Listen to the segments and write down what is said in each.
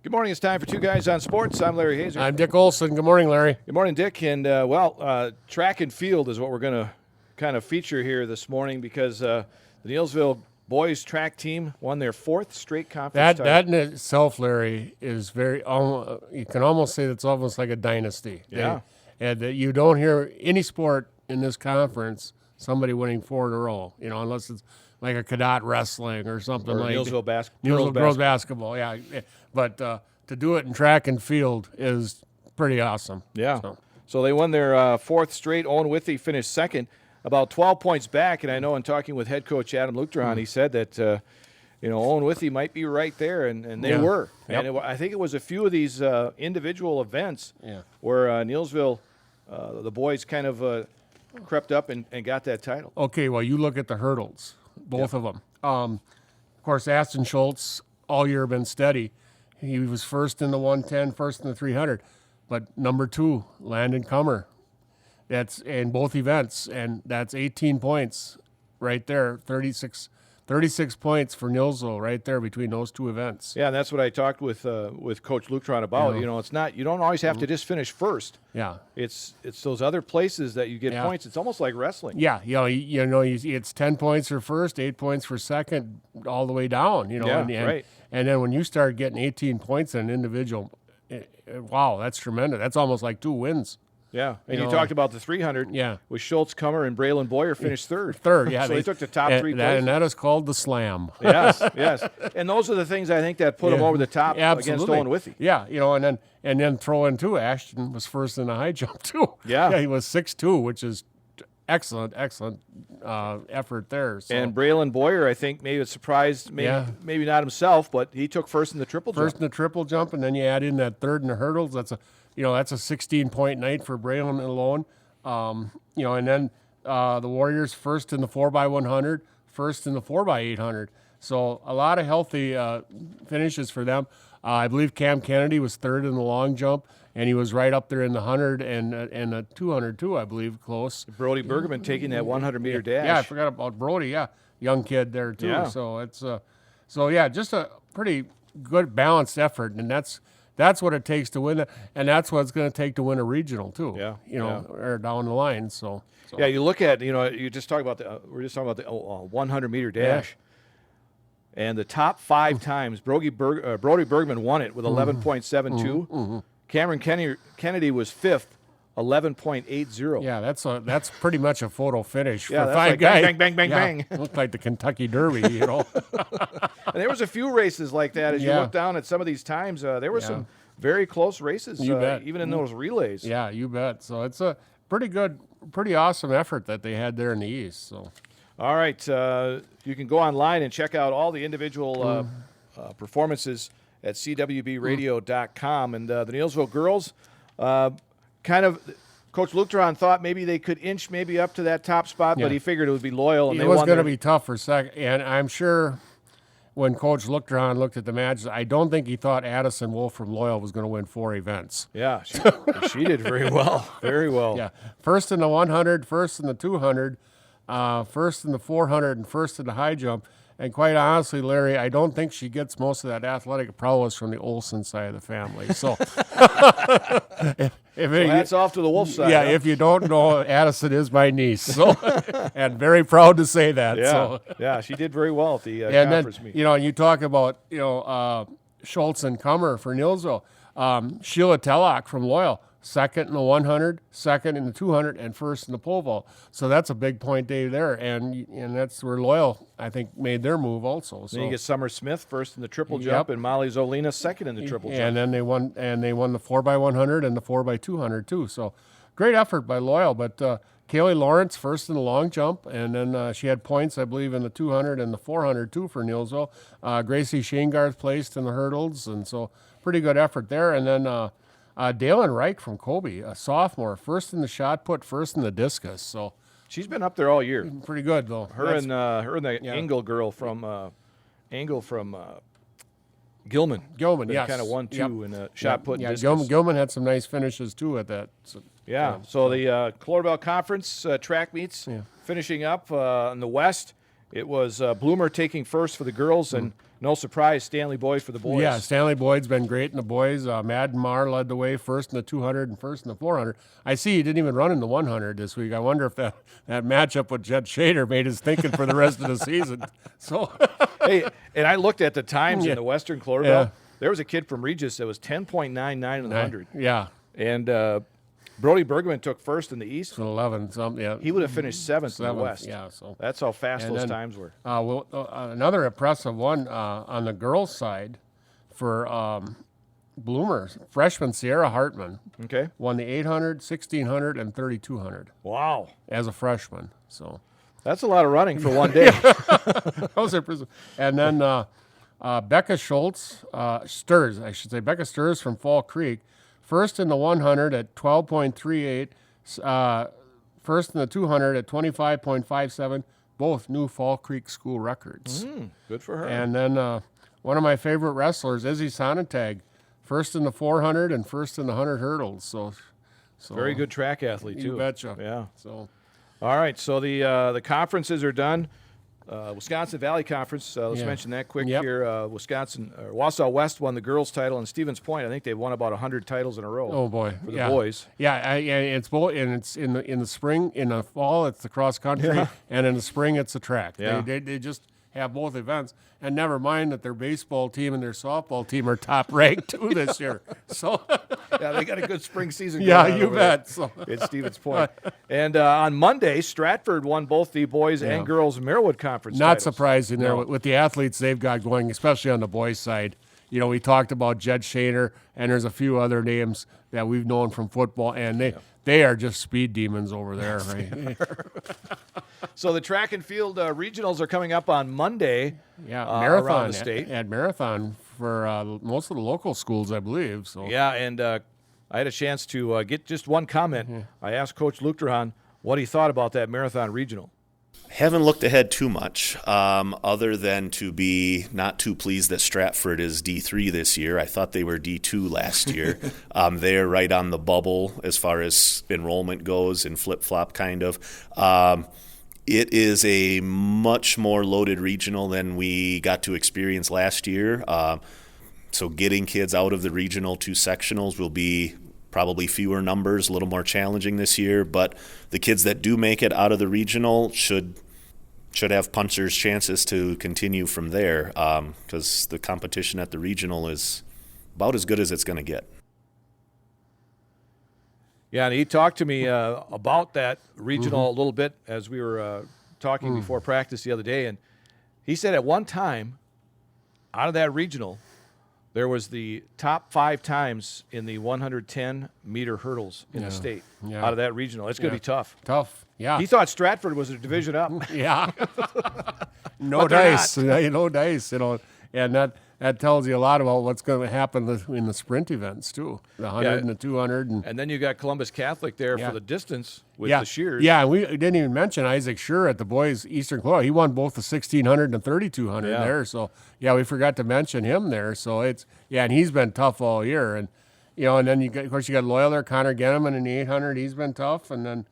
Good morning. It's time for Two Guys on Sports. I'm Larry Hazer. I'm Dick Olson. Good morning, Larry. Good morning, Dick. And, track and field is what we're going to kind of feature here this morning because the Neillsville boys track team won their fourth straight conference title. That in itself, Larry, is very, you can almost say that's almost like a dynasty. Yeah. And you don't hear any sport in this conference somebody winning 4 in a row, unless it's like a cadet wrestling or something Or like Neillsville Neillsville girls basketball, yeah. But to do it in track and field is pretty awesome. Yeah. So they won their fourth straight. Owen Withey finished second, about 12 points back. And I know in talking with head coach Adam Luchtron, he said that, Owen Withey might be right there, and they were. Yep. And I think it was a few of these individual events where Neillsville, the boys kind of crept up and got that title. Okay, well, you look at the hurdles, both of them. Of course, Aston Schultz all year been steady. He was first in the 110, first in the 300. But number 2, Landon Comer, that's in both events, and that's 18 points right there, 36 points for Neillsville right there between those two events. Yeah, and that's what I talked with Coach Luchtron about. It's not, you don't always have to just finish first. Yeah, it's those other places that you get points. It's almost like wrestling. Yeah, it's 10 points for first, 8 points for second, all the way down. Right. And then when you start getting 18 points in an individual, wow, that's tremendous. That's almost like 2 wins. Yeah, and you talked about the 300. Yeah, with Schultz, Comer, and Braylon Boyer finished third. Yeah. So they took the top 3 places. And that is called the slam. Yes. And those are the things I think that put them over the top against Owen Withey. Yeah, and then throw in too, Ashton was first in the high jump too. Yeah, he was 6'2", which is excellent effort there. So. And Braylon Boyer, I think, maybe it surprised, maybe not himself, but he took first in the triple jump. First in the triple jump, and then you add in that third in the hurdles. That's a 16-point night for Braylon alone. And then the Warriors first in the 4x100, first in the 4x800. So a lot of healthy finishes for them. I believe Cam Kennedy was third in the long jump, and he was right up there in the 100 and the 200 too, I believe, close. Brody Bergerman taking that 100-meter dash. Yeah, I forgot about Brody. Yeah, young kid there too. Yeah. So it's just a pretty good balanced effort, and that's what it takes to win it, and that's what it's going to take to win a regional too. Or down the line. So. Yeah, you look at you just talk about we're just talking about the 100-meter dash. Yeah. And the top 5 times, Brody Bergman won it with 11.72. Cameron Kennedy was 5th, 11.80. Yeah, that's pretty much a photo finish for 5 like guys. Bang, bang, bang, bang. Looked like the Kentucky Derby, And there was a few races like that. As you look down at some of these times, there were some very close races, even in those relays. Yeah, you bet. So it's a pretty awesome effort that they had there in the East. So. All right, you can go online and check out all the individual performances at cwbradio.com. And the Neillsville girls, kind of, Coach Luchtron thought maybe they could inch maybe up to that top spot, but he figured it would be Loyal. And it was going to be tough for second. And I'm sure when Coach Luchtron looked at the matches, I don't think he thought Addison Wolf from Loyal was going to win 4 events. Yeah, she did very well. Very well. Yeah, first in the 100, first in the 200. First in the 400 and first in the high jump. And quite honestly, Larry, I don't think she gets most of that athletic prowess from the Olsen side of the family. So, hats off to the Wolf side. Yeah, if you don't know, Addison is my niece. So, and very proud to say that. Yeah, so. Yeah, she did very well at the conference meet. And you talk about Schultz and Comer for Neillsville. Sheila Tellock from Loyal. Second in the 100, second in the 200, and first in the pole vault. So that's a big point day there, and that's where Loyal, I think, made their move also. So then you get Summer Smith first in the triple jump, and Molly Zolina second in the triple jump. And then they won the 4x100 and the 4x200 too. So great effort by Loyal. But Kaylee Lawrence first in the long jump, and then she had points, I believe, in the 200 and the 400 too for Neillsville. Gracie Shanegarth placed in the hurdles, and so pretty good effort there. And then Dalen Reich from Kobe, a sophomore, first in the shot put, first in the discus. So she's been up there all year. Pretty good though. Her and the Engel girl from Gilman. Gilman, yes. Kind of 1-2 in the shot put. Yeah, Gilman had some nice finishes too at that. So, so the Clorbell Conference track meets finishing up in the West. it was Bloomer taking first for the girls, and no surprise, Stanley Boyd for the boys. Yeah, Stanley Boyd's been great in the boys. Madden Marr led the way first in the 200 and first in the 400. I see he didn't even run in the 100 this week. I wonder if that matchup with Jed Shader made his thinking for the rest of the season. So, Hey, and I looked at the times in the Western Clover Belt. Yeah. There was a kid from Regis that was 10.99 in the 100. Yeah, And Brody Bergman took first in the East. so 11 something. Yeah, He would have finished seventh in the Seventh, West. yeah, so. That's how fast And those then, times were. Another impressive one on the girls' side for Bloomer, freshman Sierra Hartman Okay. won the 800, 1600, and 3200 Wow. as a freshman. So That's a lot of running for one day. those are and then Becca Sturz, I should say, Becca Sturz from Fall Creek, first in the 100 at 12.38, first in the 200 at 25.57, both new Fall Creek school records. Good for her. And then one of my favorite wrestlers, Izzy Sonntag, first in the 400 and first in the 100 hurdles. So Very good track athlete, too. You betcha. Yeah. So All right, so the conferences are done. Wisconsin Valley Conference, let's Yeah. mention that quick Yep. here. Wausau West won the girls' title, and Stevens Point, I think they've won about 100 titles in a row. oh boy, for the yeah. boys. Yeah, it's both, and it's in the spring, in the fall it's the cross country, and in the spring it's the track. Yeah. They just have both events, and never mind that their baseball team and their softball team are top ranked too this year. So Yeah, they got a good spring season. yeah, going on you over there. bet. So It's Stevens Point. And on Monday, Stratford won both the boys and girls Merriwood Conference not titles. surprising there No. with the athletes they've got going, especially on the boys' side. You know, we talked about Jed Shader, and there's a few other names that we've known from football, and they are just speed demons over there, right? So the track and field regionals are coming up on Monday. Yeah, around marathon the state. at marathon for most of the local schools, I believe. So Yeah, and I had a chance to get just one comment. I asked Coach Luchterhan what he thought about that marathon regional. Haven't looked ahead too much, other than to be not too pleased that Stratford is D3 this year. I thought they were D2 last year. They're right on the bubble as far as enrollment goes, and flip-flop kind of. It is a much more loaded regional than we got to experience last year. So getting kids out of the regional to sectionals will be probably fewer numbers, a little more challenging this year. But the kids that do make it out of the regional should have punchers' chances to continue from there, because the competition at the regional is about as good as it's going to get. Yeah, and he talked to me about that regional a little bit as we were talking before practice the other day. And he said at one time, out of that regional, there was the top 5 times in the 110-meter hurdles in the state out of that regional. It's going to be tough. tough. Yeah, He thought Stratford was a division up. yeah. No But they're dice, no dice. You know, and that tells you a lot about what's going to happen in the sprint events too. The 100 and the 200 And then you got Columbus Catholic there Yeah. for the distance with yeah, the Shears. Yeah, we didn't even mention Isaac Shear at the boys Eastern Clover. He won both the 1600 and the 3200 Yeah. there. So yeah, we forgot to mention him there. So and he's been tough all year. And and then of course you got Loyal there, Connor Genneman in the 800. He's been tough. And then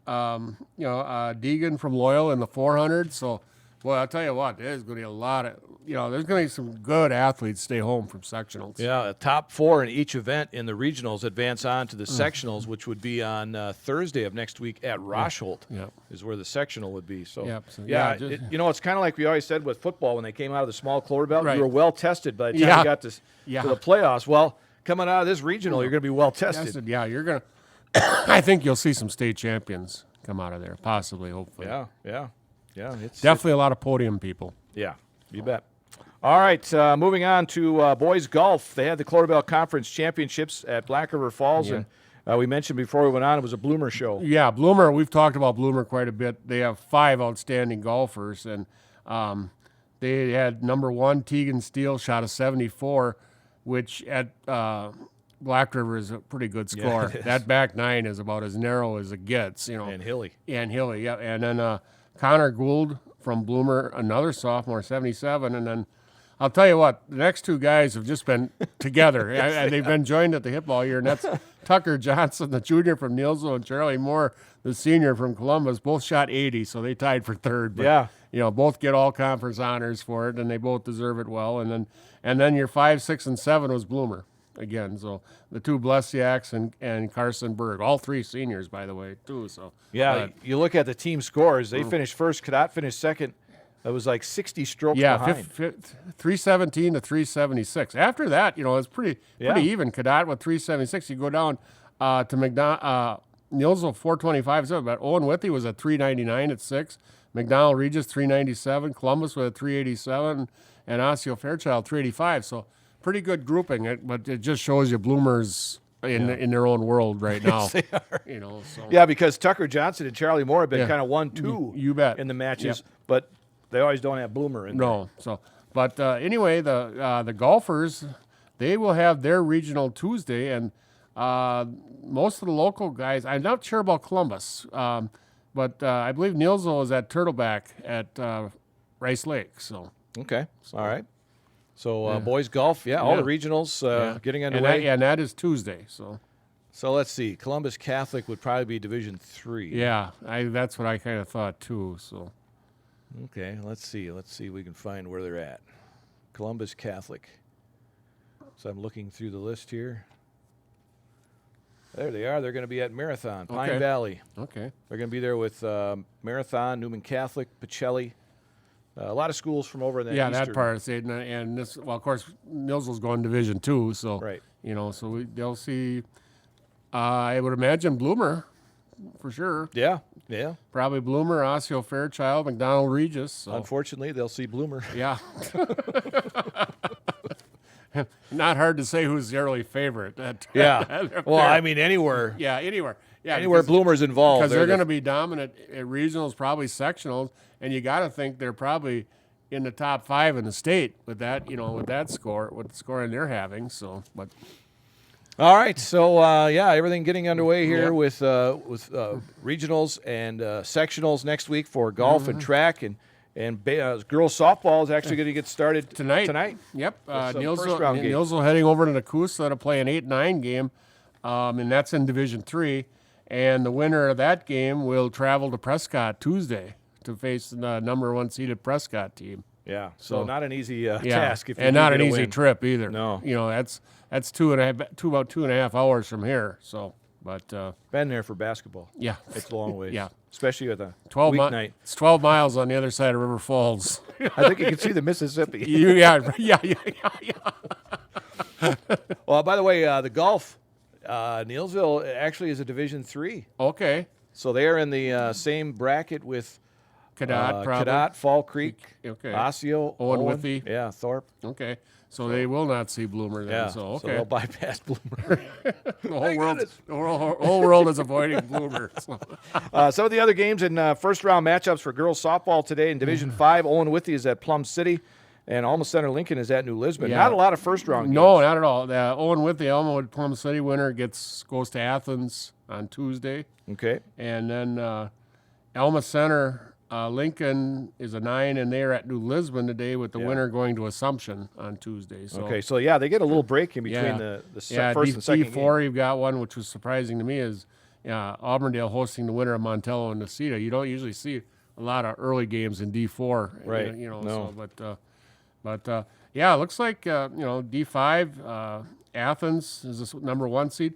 Deegan from Loyal in the 400. So well, I'll tell you what, there's going to be a lot of there's going to be some good athletes stay home from sectionals. Yeah, a top 4 in each event in the regionals advance on to the sectionals, which would be on Thursday of next week at Rosholt. Yeah. Is where the sectional would be. So, Yep, so, yeah, yeah, just- it's kind of like we always said with football when they came out of the small clover belt. Right. You were well tested by the time Yeah. you got to Yeah. the playoffs. Well, coming out of this regional, you're going to be well tested. Yeah, you're going to – I think you'll see some state champions come out of there, possibly, hopefully. Yeah. It's Definitely a lot of podium people. Yeah, you bet. All right, moving on to boys golf. They had the Clover Belt Conference Championships at Black River Falls, and we mentioned before we went on it was a Bloomer show. Yeah, Bloomer, we've talked about Bloomer quite a bit. They have 5 outstanding golfers, and they had number 1, Tegan Steele, shot a 74, which at Black River is a pretty good score. it is. That back 9 is about as narrow as it gets, And Hilly. And Hilly, yeah. And then Connor Gould from Bloomer, another sophomore, 77. And then I'll tell you what, the next two guys have just been together. And they've been joined at the hip all year, and that's Tucker Johnson, the junior from Nielsville, and Charlie Moore, the senior from Columbus. Both shot 80, so they tied for third. But, Yeah. both get all conference honors for it, and they both deserve it well. And then your 5, 6, and 7 was Bloomer again. So the two Blesiaks and Carson Berg, all three seniors, by the way, too. So Yeah, you look at the team scores. They finished first. Cadott finished second. That was like 60 strokes behind. 317 to 376. After that, it's pretty even. Cadott with 376. You go down to Nielsville 425. But Owen Withy was at 399 at 6. McDonald Regis 397. Columbus with a 387. And Osseo Fairchild 385. So pretty good grouping. But it just shows you Bloomers in their own world right now. They are. So. Yeah, because Tucker Johnson and Charlie Moore have been kind of 1-2 You bet. in the matches, Yep. but they always don't have Bloomer in there. No. So, but anyway, the golfers, they will have their regional Tuesday, and most of the local guys. I'm not sure about Columbus, but I believe Nielsville is at Turtleback at Rice Lake. So Okay, all right. So boys golf, all the regionals getting underway. and that is Tuesday. So So let's see. Columbus Catholic would probably be Division 3. yeah, that's what I kind of thought too. So Okay, let's see. Let's see if we can find where they're at. Columbus Catholic. So I'm looking through the list here. There they are. They're going to be at Marathon, Pine Okay. Valley. okay, They're going to be there with Marathon, Newman Catholic, Pacelli. A lot of schools from over in that yeah, eastern. that part. And this, well, of course, Nielsville's going Division 2, so Right. so they'll see. I would imagine Bloomer, for sure. Yeah. Probably Bloomer, Osseo Fairchild, McDonald Regis. So. Unfortunately, they'll see Bloomer. Yeah. Not hard to say who's the early favorite. Well, I mean, anywhere. Yeah, anywhere. Yeah, Anywhere Bloomer's involved. because they're going to be dominant at regionals, probably sectionals, and you got to think they're probably in the top 5 in the state with that, with that score, with the scoring they're having. So, but All right, so everything getting underway here Yep. with regionals and sectionals next week for golf and track, and girls softball is actually going to get started tonight. Tonight, Yep. With some first-round games. Nielsville heading over to Nakusa to play an 8-9 game, and that's in Division 3. And the winner of that game will travel to Prescott Tuesday to face the number 1 seeded Prescott team. yeah. So So- not an easy task, if you and do not get an a easy win. trip either. No. That's about 2.5 hours from here. So, but Been there for basketball. yeah, It's a long ways. Yeah. especially with a 12 weeknight. It's 12 miles on the other side of River Falls. I think you can see the Mississippi. yeah. Well, by the way, the golf, Nielsville actually is a Division 3, Okay, so they are in the same bracket with Cadott, probably. Cadott, Fall Creek, Okay. Osseo, Owen Withy. yeah, Thorpe. Okay, so they will not see Bloomer then. Yeah, So so okay, they'll bypass Bloomer. the whole world is avoiding Bloomer. So. Some of the other games in first-round matchups for girls softball today in Division 5, Owen Withy is at Plum City, and Alma Center Lincoln is at New Lisbon. Yeah. Not a lot of first-round games. No, not at all. The Owen with the Elmwood Plum City winner goes to Athens on Tuesday, Okay. and then Alma Center Lincoln is a 9, and they're at New Lisbon today with the winner going to Assumption on Tuesday. So Okay, so yeah, they get a little break in between the first and second D4 game. you've got one which was surprising to me is Auburndale hosting the winner of Montello and Necedah. You don't usually see a lot of early games in D4, Right. No. No. But yeah, it looks like D5 Athens is the number 1 seed,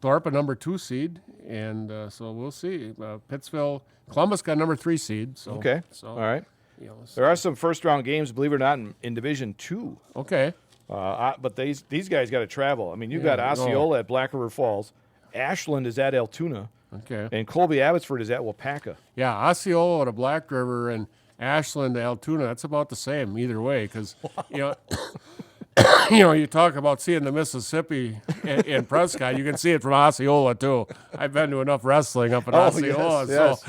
Thorpe a number 2 seed, and so we'll see. Pittsville, Columbus got number 3 seed. So Okay, so all right. so- There are some first-round games, believe it or not, in Division 2. okay. But these guys got to travel. I mean, you've got no. Osceola at Black River Falls, Ashland is at Altoona, Okay. and Colby Abbotsford is at Wapaka. Yeah, Osceola to Black River and Ashland to Altoona. That's about the same either way, because you talk about seeing the Mississippi in Prescott. You can see it from Osceola too. I've been to enough wrestling up in Osceola, yes.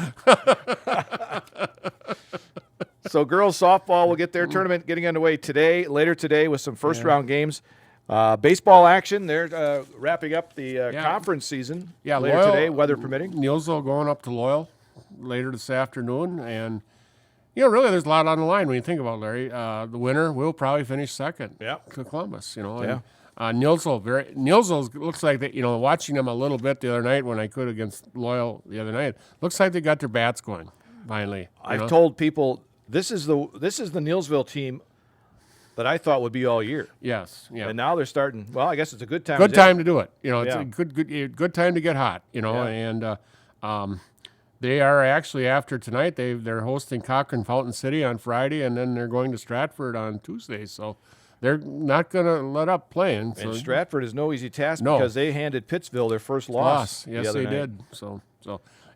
So girls softball will get their tournament getting underway later today with some first-round games. Baseball action, they're wrapping up the conference season later Loyal, today, weather permitting. Nielsville going up to Loyal later this afternoon, and really, there's a lot on the line when you think about it, Larry. The winner will probably finish second Yep. to Columbus, Yeah. And Nielsel looks like that, watching them a little bit the other night when I could against Loyal the other night, looks like they got their bats going finally. I've told people this is the Neilsville team that I thought would be all year. Yes, yeah. And now they're starting. Well, I guess it's a good time. Good time to do it. It's Yeah. a good time to get hot. Yeah. And they are actually after tonight. They're hosting Cochrane Fountain City on Friday, and then they're going to Stratford on Tuesday. So they're not going to let up playing. So And Stratford is no easy task No. because they handed Pittsville their first loss. the Yes, other they night. did. So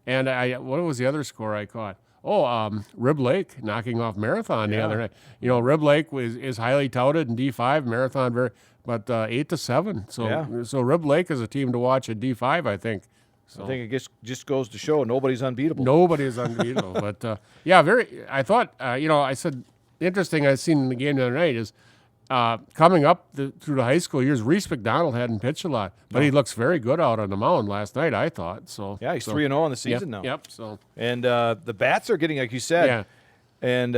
and what was the other score I caught? Oh, Rib Lake knocking off Marathon the Yeah. other night. Rib Lake is highly touted in D5. Marathon but 8-7. So Yeah. so Rib Lake is a team to watch at D5. I think. So. I think it just goes to show nobody's unbeatable. Nobody is unbeatable. But I thought I said interesting. I seen in the game the other night is. Coming up through the high school years, Reese McDonald hadn't pitched a lot, but he looks very good out on the mound last night, I thought. So Yeah, he's 3-0 on the season now. Yep. So And the bats are getting, like you said. Yeah. And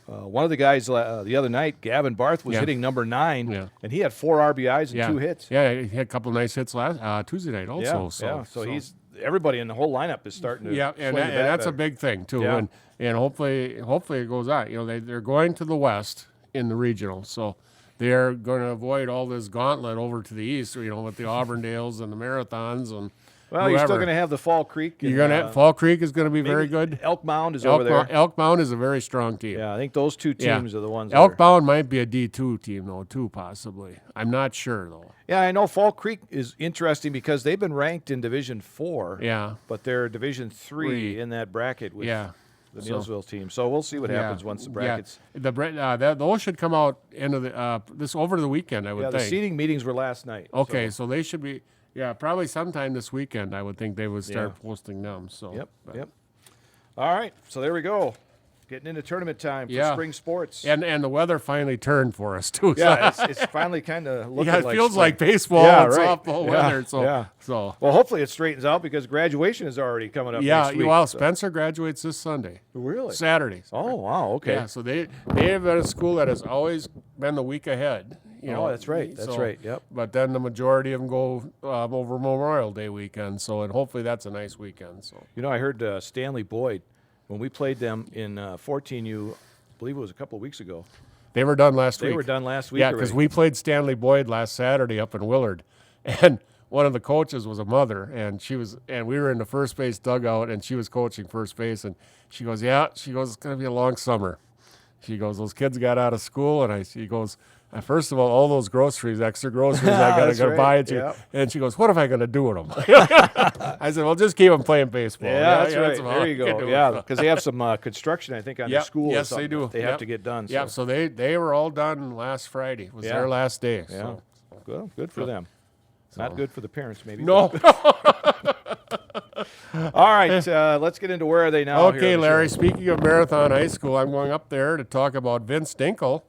one of the guys the other night, Gavin Barth, was Yeah. hitting number 9, Yeah. and he had 4 RBIs and 2 hits. Yeah, he had a couple of nice hits last Tuesday night also. So he's everybody in the whole lineup is starting to and swing the bat that's a better. big thing too. Yeah. And hopefully it goes on. They're going to the west in the regional, so they're going to avoid all this gauntlet over to the east. With the Auburndales and the Marathons and Well, you're still whoever. going to have the Fall Creek. You're going to have Fall Creek is going to be very maybe good. Elk Mound is over there. Elk Mound is a very strong team. Yeah, I think those two Yeah. teams are the ones. that Elk are- Mound might be a D2 team though, too, possibly. I'm not sure though. Yeah, I know Fall Creek is interesting because they've been ranked in Division 4. Yeah. But they're Division 3 Three. in that bracket with Yeah. the So- Neilsville team. So we'll see what happens once the brackets. Those should come out end of this over the weekend, I would Yeah, the think. seeding meetings were last night. Okay, so- so they should be probably sometime this weekend. I would think they would start Yeah. posting them. So Yep. All right, so there we go. Getting into tournament time for Yeah. spring sports. And the weather finally turned for us too. Yeah, it's finally kind of looking Yeah, it like feels spring. like baseball Yeah, and right. softball Yeah, weather. So yeah. so Well, hopefully it straightens out because graduation is already coming up next week. well, so- Spencer graduates this Sunday. Really? Saturday. Oh, wow, okay. Yeah, so they have been a school that has always been the week ahead. Oh, that's right, that's right, yep. But then the majority of them go over Memorial Day weekend, and hopefully that's a nice weekend. So I heard Stanley Boyd, when we played them in 14U, I believe it was a couple of weeks ago. they were done last week. They were done last week Yeah, already. because we played Stanley Boyd last Saturday up in Willard, and one of the coaches was a mother, and we were in the first base dugout, and she was coaching first base, and she goes, it's going to be a long summer. She goes, those kids got out of school, and she goes, first of all those groceries, extra groceries, I That's gotta right, buy it. yeah. And she goes, what am I gonna do with them? I said, well, just keep them playing baseball. Yeah, that's right. all There I you can go. do. Yeah, because they have some construction, I think, on their Yep, school. or yes, they something do. that They have Yep. to get done. Yeah, so they were all done last Friday. It was Yeah. their last day. Yeah. So. Well, good for them. Not good for the parents, maybe. No. All right, let's get into where are they now. here Okay, on the Larry, show. speaking of Marathon High School, I'm going up there to talk about Vince Dinkel.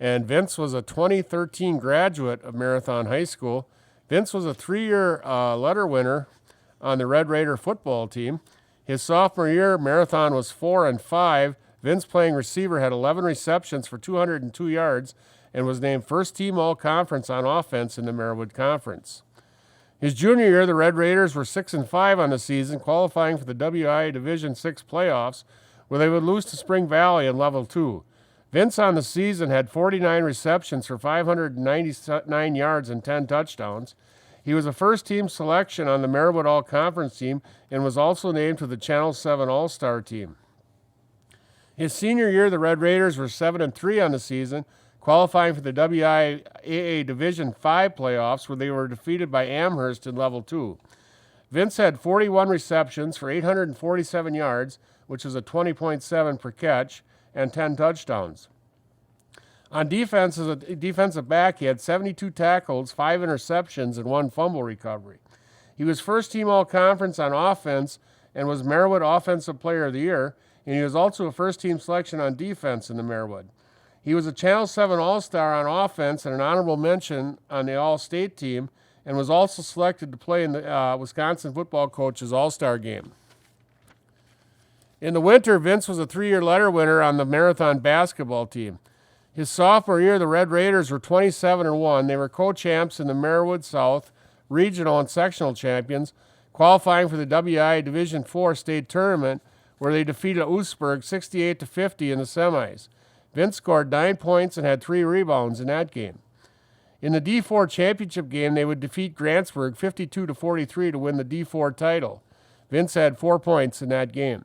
And Vince was a 2013 graduate of Marathon High School. Vince was a 3-year letter winner on the Red Raider football team. His sophomore year, Marathon was 4-5. Vince, playing receiver, had 11 receptions for 202 yards and was named first team all-conference on offense in the Merriwood Conference. His junior year, the Red Raiders were 6-5 on the season, qualifying for the WI Division VI playoffs, where they would lose to Spring Valley in Level 2. Vince on the season had 49 receptions for 599 yards and 10 touchdowns. He was a first-team selection on the Merriwood All-Conference team and was also named to the Channel 7 All-Star team. His senior year, the Red Raiders were 7-3 on the season, qualifying for the WIAA Division V playoffs, where they were defeated by Amherst in Level 2. Vince had 41 receptions for 847 yards, which is a 20.7 per catch, and 10 touchdowns. On defense, as a defensive back, he had 72 tackles, 5 interceptions, and 1 fumble recovery. He was first-team all-conference on offense and was Merriwood Offensive Player of the Year, and he was also a first-team selection on defense in the Merriwood. He was a Channel 7 All-Star on offense and an honorable mention on the All-State team, and was also selected to play in the Wisconsin football coach's All-Star game. In the winter, Vince was a 3-year letter winner on the Marathon basketball team. His sophomore year, the Red Raiders were 27-1. They were co-champs in the Marewood South, regional and sectional champions, qualifying for the WI Division IV state tournament, where they defeated Oostburg 68-50 in the semis. Vince scored 9 points and had 3 rebounds in that game. In the D4 championship game, they would defeat Grantsburg 52-43 to win the D4 title. Vince had 4 points in that game.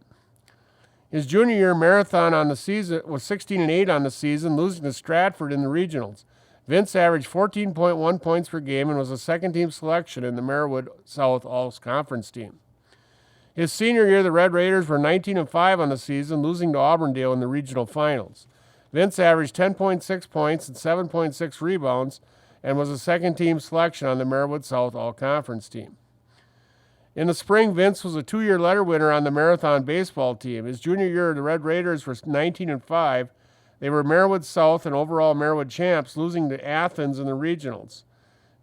His junior year, Marathon on the season was 16-8 on the season, losing to Stratford in the regionals. Vince averaged 14.1 points per game and was a second-team selection in the Marewood South All-Conference team. His senior year, the Red Raiders were 19-5 on the season, losing to Auburndale in the regional finals. Vince averaged 10.6 points and 7.6 rebounds and was a second-team selection on the Marewood South All-Conference team. In the spring, Vince was a 2-year letter winner on the Marathon baseball team. His junior year, the Red Raiders were 19-5. They were Marewood South and overall Marewood champs, losing to Athens in the regionals.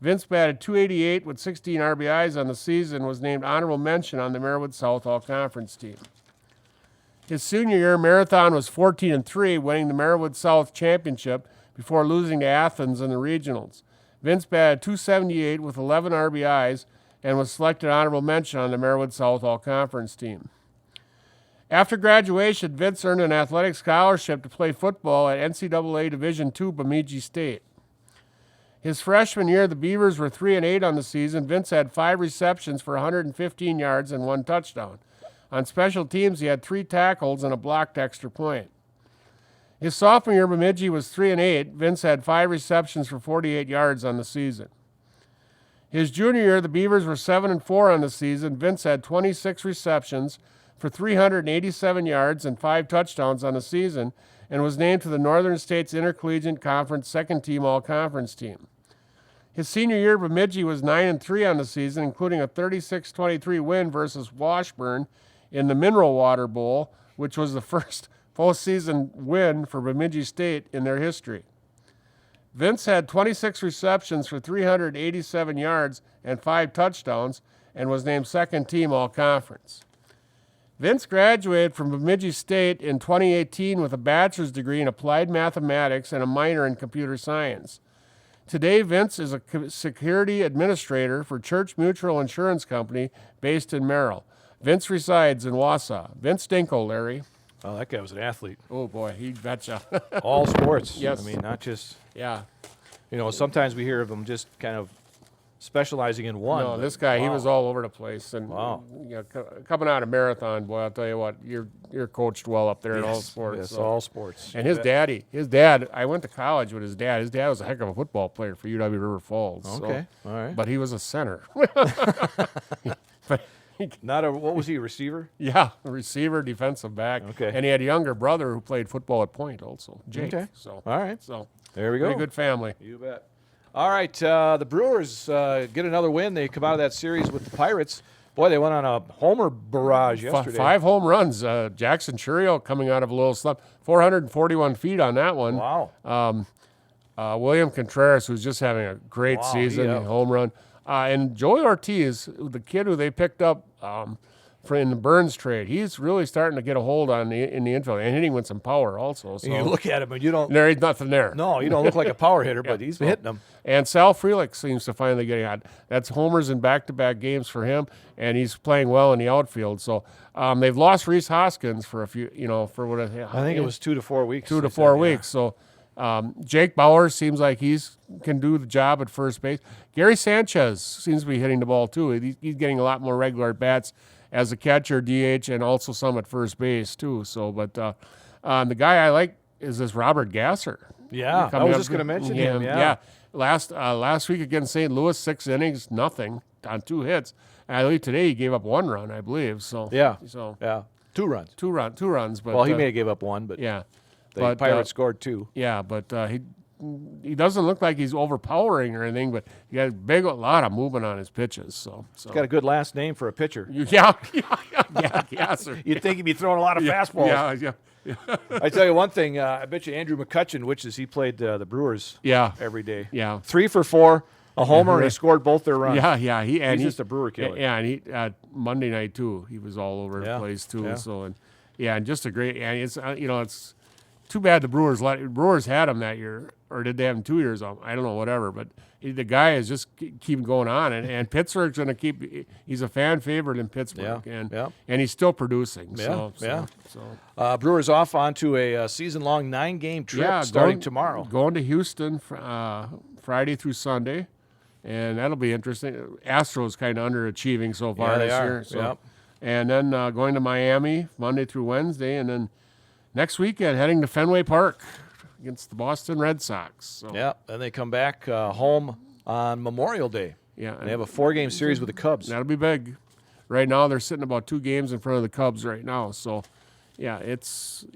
Vince batted .288 with 16 RBIs on the season and was named honorable mention on the Marewood South All-Conference team. His senior year, Marathon was 14-3, winning the Marewood South championship before losing to Athens in the regionals. Vince batted .278 with 11 RBIs and was selected honorable mention on the Marewood South All-Conference team. After graduation, Vince earned an athletic scholarship to play football at NCAA Division II Bemidji State. His freshman year, the Beavers were 3-8 on the season. Vince had 5 receptions for 115 yards and 1 touchdown. On special teams, he had 3 tackles and a blocked extra point. His sophomore year, Bemidji was 3-8. Vince had 5 receptions for 48 yards on the season. His junior year, the Beavers were 7-4 on the season. Vince had 26 receptions for 387 yards and 5 touchdowns on the season and was named to the Northern States Intercollegiate Conference second-team all-conference team. His senior year, Bemidji was 9-3 on the season, including a 36-23 win versus Washburn in the Mineral Water Bowl, which was the first postseason win for Bemidji State in their history. Vince had 26 receptions for 387 yards and 5 touchdowns and was named second-team all-conference. Vince graduated from Bemidji State in 2018 with a bachelor's degree in applied mathematics and a minor in computer science. Today, Vince is a security administrator for Church Mutual Insurance Company based in Merrill. Vince resides in Wausau. Vince Dinkel, Larry. Oh, that guy was an athlete. Oh, boy, he betcha. All sports. Yes. I mean, not just, Yeah. sometimes we hear of them just kind of specializing in one. No, but this guy, he wow. was all over the place. And Wow. Coming out of Marathon, boy, I'll tell you what, you're coached well up there in all sports. Yes, so. all sports. And his dad, I went to college with his dad. His dad was a heck of a football player for UW River Falls. Okay, so, all right. But he was a center. What was he, a receiver? Yeah, a receiver, defensive back. Okay. And he had a younger brother who played football at Point also, Jake. Okay. So, All right. So There we go. pretty good family. You bet. All right, the Brewers get another win. They come out of that series with the Pirates. Boy, they went on a homer barrage yesterday. 5 home runs. Jackson Churio coming out of a little slump. 441 feet on that one. Wow. William Contreras, who's just having a great Wow, season, yeah. home run. And Joey Ortiz, the kid who they picked up in the Burns trade, he's really starting to get a hold in the infield and hitting with some power also. So You look at him and you don't. there ain't nothing there. No, you don't look like a power hitter, but he's hitting them. And Sal Frelick seems to finally get hot. That's homers in back-to-back games for him, and he's playing well in the outfield. So they've lost Reese Hoskins for a few, for what I think it was 2 to 4 weeks. 2 to they 4 said, yeah. weeks. So Jake Bauer seems like can do the job at first base. Gary Sanchez seems to be hitting the ball too. He's getting a lot more regular at bats as a catcher, DH, and also some at first base too. So, but the guy I like is this Robert Gasser. Yeah, I Coming was up- just going to mention him. Yeah. Last week against St. Louis, 6 innings, nothing on 2 hits. And I believe today he gave up 1 run, I believe. So Yeah. so Yeah. 2 runs. two runs. But Well, he may have gave up 1, but yeah. the But, Pirates scored 2. Yeah, but he doesn't look like he's overpowering or anything, but he has a lot of movement on his pitches. So He's got a good last name for a pitcher. yeah, sir. You'd think he'd be throwing a lot of fastballs. Yeah. I tell you one thing, I bet you Andrew McCutcheon, he played the Brewers Yeah. every day. Yeah. 3 for 4, a homer, and he scored both their runs. Yeah. He's just a Brewer killer. Yeah, and he Monday night too. He was all over the Yeah, place too. yeah. So Yeah, and just a great. And it's it's too bad the Brewers had him that year, or did they have him 2 years? I don't know, whatever. But the guy is just keep going on, and Pittsburgh's going to keep. He's a fan favorite in Pittsburgh, and he's still producing. So Brewers off onto a season-long 9-game trip starting tomorrow. Going to Houston Friday through Sunday, and that'll be interesting. Astros kind of underachieving so far this year. So. And then going to Miami Monday through Wednesday, and then next weekend heading to Fenway Park against the Boston Red Sox. So. Yeah, then they come back home on Memorial Day. Yeah, they have a 4-game series with the Cubs. That'll be big. Right now they're sitting about 2 games in front of the Cubs right now. So, yeah,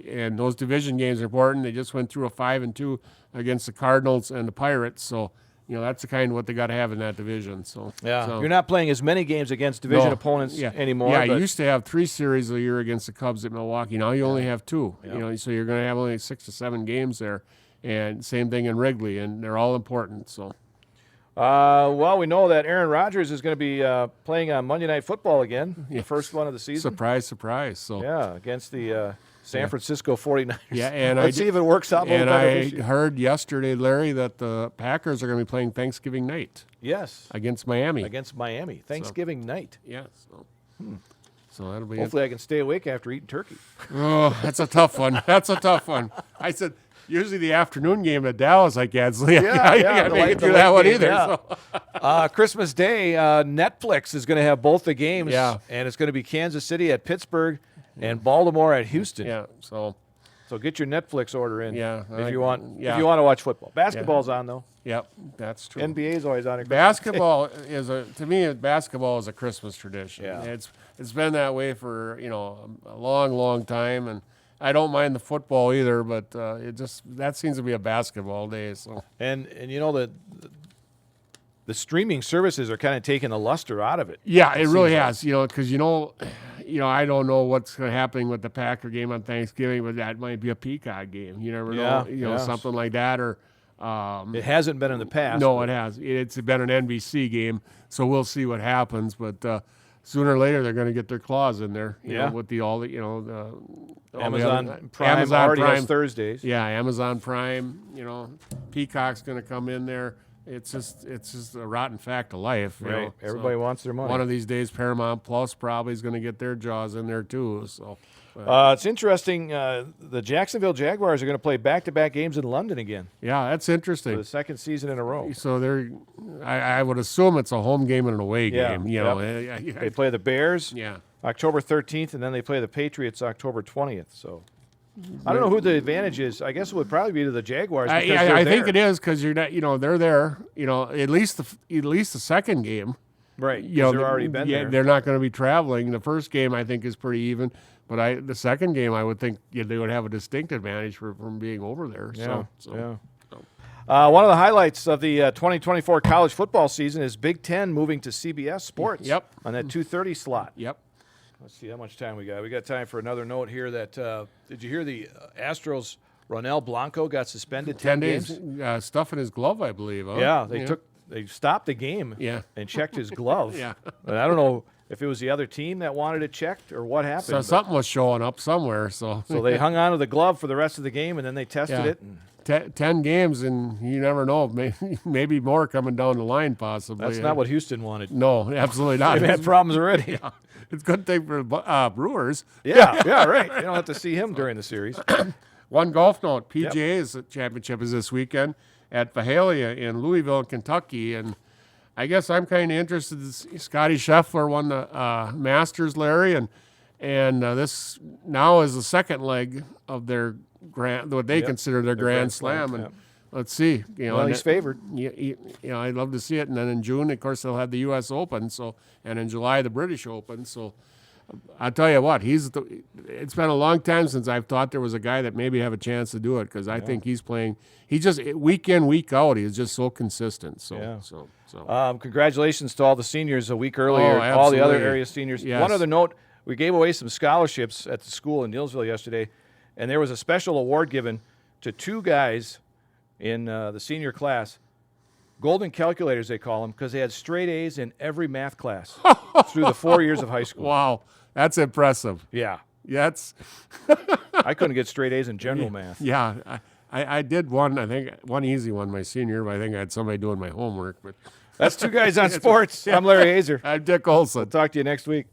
and those division games are important. They just went through a 5-2 against the Cardinals and the Pirates. So. That's the kind of what they got to have in that division. So you're not playing as many games against division opponents anymore. Yeah, you used to have 3 series a year against the Cubs at Milwaukee. Now you only have 2. Yeah. So you're going to have only 6 to 7 games there, and same thing in Wrigley, and they're all important. So, well, we know that Aaron Rodgers is going to be playing on Monday Night Football again, the first one of the season. Surprise, surprise. So against the San Francisco 49ers. Yeah, and let's see if it works out. And I heard yesterday, Larry, that the Packers are going to be playing Thanksgiving night. Yes, against Miami. Thanksgiving night. Yeah. So that'll be. Hopefully, I can stay awake after eating turkey. Oh, that's a tough one. I said usually the afternoon game at Dallas I cancel. I can't make it through that one either. Yeah. So. Christmas Day, Netflix is going to have both the games. Yeah. And it's going to be Kansas City at Pittsburgh and Baltimore at Houston. Yeah. So get your Netflix order in. Yeah. If you want to watch football. Basketball's on though. Yep, that's true. NBA's always on. Basketball basketball is a Christmas tradition. Yeah. It's been that way for a long time, and I don't mind the football either, but that seems to be a basketball day. So and the streaming services are kind of taking the luster out of it. Yeah, it really has. Because I don't know what's happening with the Packer game on Thanksgiving, but that might be a Peacock game. You never know. Something like that, or it hasn't been in the past. No, it has. It's been an NBC game, so we'll see what happens. But sooner or later, they're going to get their claws in there. With the Amazon Prime already has Thursdays. Yeah, Amazon Prime. Peacock's going to come in there. It's just a rotten fact of life. Right. Everybody wants their money. One of these days, Paramount Plus probably is going to get their jaws in there too. So it's interesting. The Jacksonville Jaguars are going to play back-to-back games in London again. Yeah, that's interesting. For the second season in a row. So I would assume it's a home game and an away game. They play the Bears. Yeah. October 13th, and then they play the Patriots October 20th. So. I don't know who the advantage is. I guess it would probably be to the Jaguars. I think it is because you're not. They're there. At least the second game. Right. They've already been there. They're not going to be traveling. The first game I think is pretty even, but the second game I would think they would have a distinct advantage from being over there. One of the highlights of the 2024 college football season is Big Ten moving to CBS Sports. Yep. On that 2:30 slot. Yep. Let's see how much time we got. We got time for another note here. That did you hear the Astros? Ronel Blanco got suspended 10 days. Stuff in his glove, I believe. Huh? Yeah, they stopped the game. Yeah. And checked his glove. Yeah. And I don't know if it was the other team that wanted it checked or what happened. So something was showing up somewhere. So they hung on to the glove for the rest of the game, and then they tested it. And 10 games, and you never know. Maybe more coming down the line, possibly. That's not what Houston wanted. No, absolutely not. They've had problems already. Yeah. It's a good thing for Brewers. Yeah, right. You don't have to see him during the series. One golf note. PGA's championship is this weekend at Vahalia in Louisville, Kentucky. And I guess I'm kind of interested. Scotty Scheffler won the Masters, Larry. And this now is the second leg of their what they consider their Grand Slam. And let's see. He's favored. I'd love to see it. And then in June, of course, they'll have the U.S. Open. And in July, the British Open. So I'll tell you what, it's been a long time since I've thought there was a guy that maybe have a chance to do it because I think he's playing. He just week in, week out, he is just so consistent. So congratulations to all the seniors a week earlier, all the other area seniors. Yes. One other note, we gave away some scholarships at the school in Neillsville yesterday, and there was a special award given to 2 guys in the senior class, golden calculators they call them, because they had straight A's in every math class through the 4 years of high school. Wow, that's impressive. Yeah. Yeah, it's I couldn't get straight A's in general math. yeah. I did one. I think one easy one my senior year, but I think I had somebody doing my homework. But That's Two Guys on Sports. I'm Larry Hazer. I'm Dick Olson. Talk to you next week.